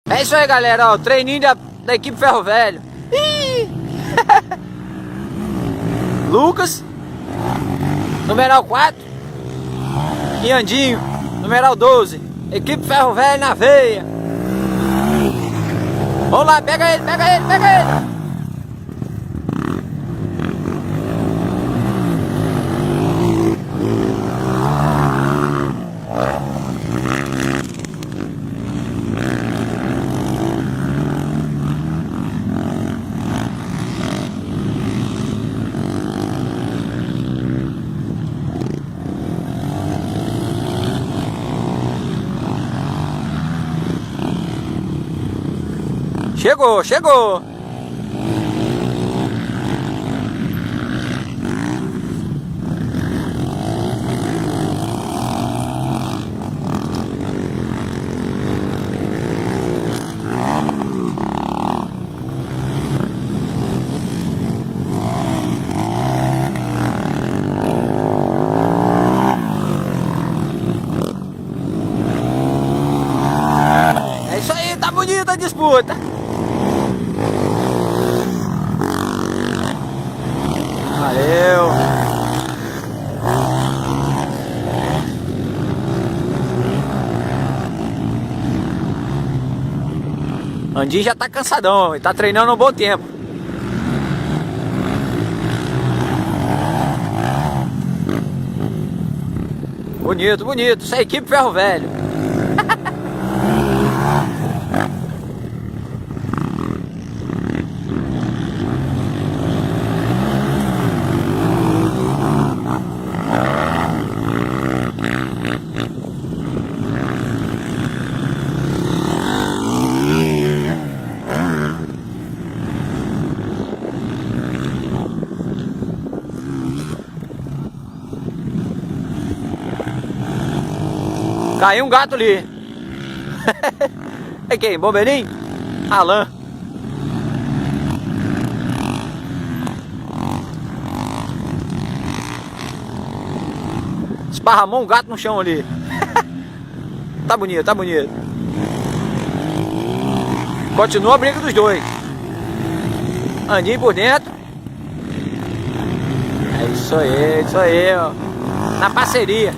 É isso aí, galera, ó, o treininho da equipe Ferro Velho. Lucas, numeral 4, e Andinho, numeral 12. Equipe Ferro Velho na veia. Vamos lá, pega ele, pega ele, pega ele. Chegou, chegou. É isso aí, tá bonita a disputa. Valeu! Andinho já tá cansadão, ele tá treinando um bom tempo. Bonito, bonito, isso é a equipe Ferro Velho. Caiu um gato ali. É quem? Bombeirinho? Alan. Esparramou um gato no chão ali. Tá bonito, tá bonito. Continua a briga dos dois. Andinho por dentro. É isso aí, ó. Na parceria.